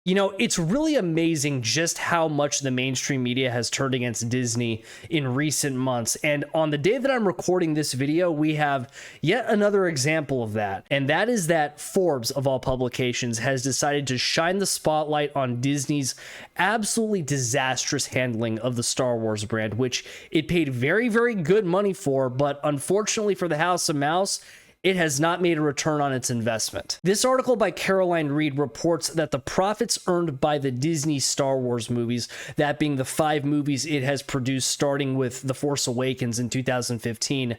You know, it's really amazing just how much the mainstream media has turned against Disney in recent months. And on the day that I'm recording this video, we have yet another example of that. And that is that Forbes, of all publications, has decided to shine the spotlight on Disney's absolutely disastrous handling of the Star Wars brand, which it paid very, very good money for. But unfortunately for the House of Mouse, it has not made a return on its investment. This article by Caroline Reed reports that the profits earned by the Disney Star Wars movies, that being the 5 movies it has produced starting with The Force Awakens in 2015,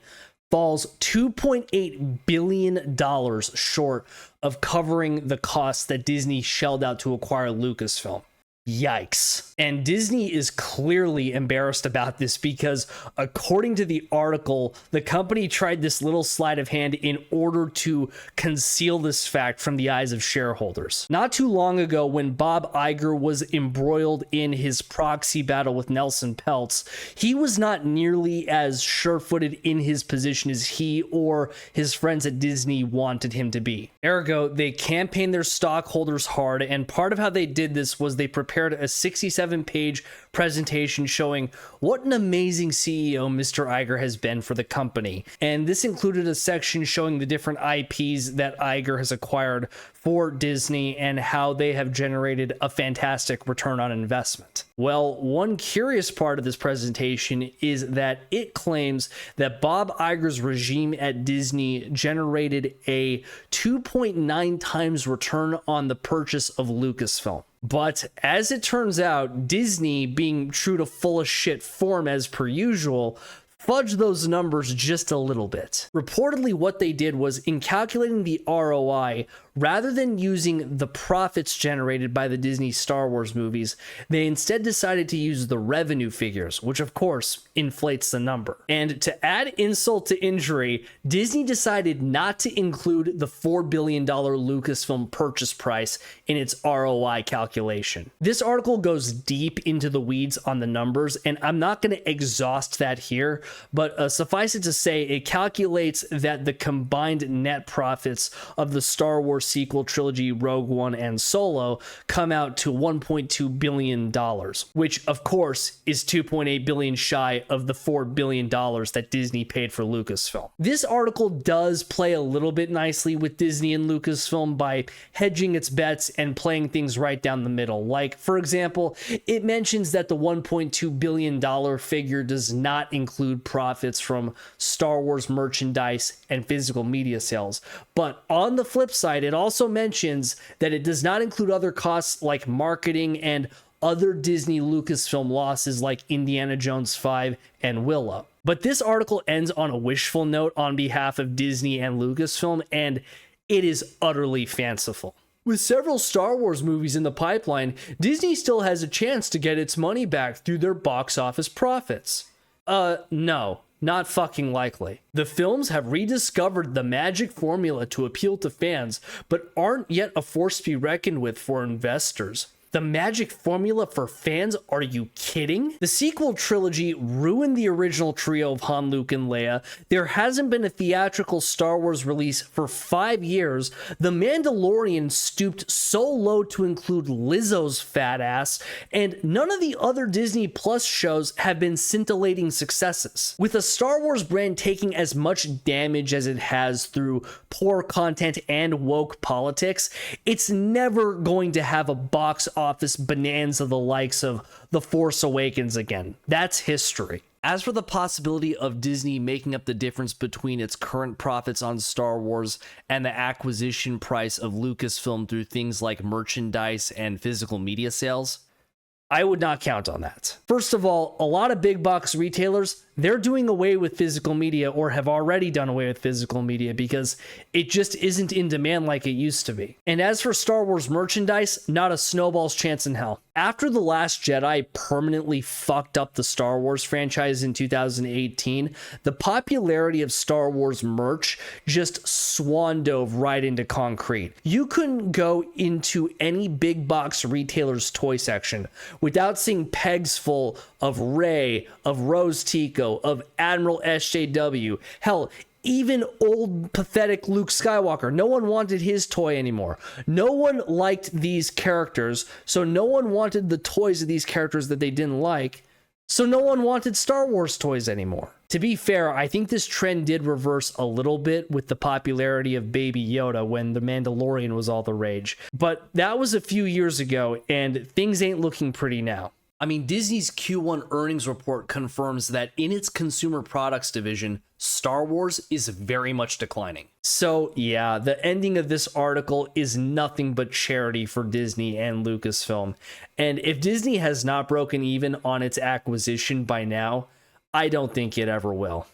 falls $2.8 billion short of covering the costs that Disney shelled out to acquire Lucasfilm. Yikes. And Disney is clearly embarrassed about this because, according to the article, the company tried this little sleight of hand in order to conceal this fact from the eyes of shareholders. Not too long ago, when Bob Iger was embroiled in his proxy battle with Nelson Peltz, he was not nearly as sure-footed in his position as he or his friends at Disney wanted him to be. Ergo, they campaigned their stockholders hard, and part of how they did this was they prepared a 67-page presentation showing what an amazing CEO Mr. Iger has been for the company. And this included a section showing the different IPs that Iger has acquired for Disney and how they have generated a fantastic return on investment. Well, one curious part of this presentation is that it claims that Bob Iger's regime at Disney generated a 2.9 times return on the purchase of Lucasfilm. But as it turns out, Disney, being true to full of shit form as per usual, fudged those numbers just a little bit. Reportedly, what they did was, in calculating the ROI, rather than using the profits generated by the Disney Star Wars movies, they instead decided to use the revenue figures, which of course inflates the number. And to add insult to injury, Disney decided not to include the $4 billion Lucasfilm purchase price in its ROI calculation. This article goes deep into the weeds on the numbers, and I'm not going to exhaust that here, but suffice it to say, it calculates that the combined net profits of the Star Wars sequel trilogy Rogue One and Solo come out to $1.2 billion, which of course is $2.8 billion shy of the $4 billion that Disney paid for Lucasfilm. This article does play a little bit nicely with Disney and Lucasfilm by hedging its bets and playing things right down the middle. Like, for example, it mentions that the $1.2 billion figure does not include profits from Star Wars merchandise and physical media sales. But on the flip side, it also mentions that it does not include other costs like marketing and other Disney Lucasfilm losses like Indiana Jones 5 and Willow. But this article ends on a wishful note on behalf of Disney and Lucasfilm, and it is utterly fanciful. With several Star Wars movies in the pipeline, Disney still has a chance to get its money back through their box office profits. No. Not fucking likely. The films have rediscovered the magic formula to appeal to fans, but aren't yet a force to be reckoned with for investors. The magic formula for fans? Are you kidding? The sequel trilogy ruined the original trio of Han, Luke, and Leia. There hasn't been a theatrical Star Wars release for 5 years. The Mandalorian stooped so low to include Lizzo's fat ass, and none of the other Disney Plus shows have been scintillating successes. With a Star Wars brand taking as much damage as it has through poor content and woke politics, it's never going to have a box office bonanza the likes of The Force Awakens again. That's history. As for the possibility of Disney making up the difference between its current profits on Star Wars and the acquisition price of Lucasfilm through things like merchandise and physical media sales, I would not count on that. First of all, a lot of big box retailers, they're doing away with physical media or have already done away with physical media because it just isn't in demand like it used to be. And as for Star Wars merchandise, not a snowball's chance in hell. After The Last Jedi permanently fucked up the Star Wars franchise in 2018, the popularity of Star Wars merch just swan dove right into concrete. You couldn't go into any big box retailer's toy section without seeing pegs full of Rey, of Rose Tico, of Admiral SJW. Hell, Even old, pathetic Luke Skywalker, no one wanted his toy anymore. No one liked these characters, so no one wanted the toys of these characters that they didn't like, so no one wanted Star Wars toys anymore. To be fair, I think this trend did reverse a little bit with the popularity of Baby Yoda when The Mandalorian was all the rage. But that was a few years ago, and things ain't looking pretty now. I mean, Disney's Q1 earnings report confirms that in its consumer products division, Star Wars is very much declining. So yeah, the ending of this article is nothing but charity for Disney and Lucasfilm. And if Disney has not broken even on its acquisition by now, I don't think it ever will.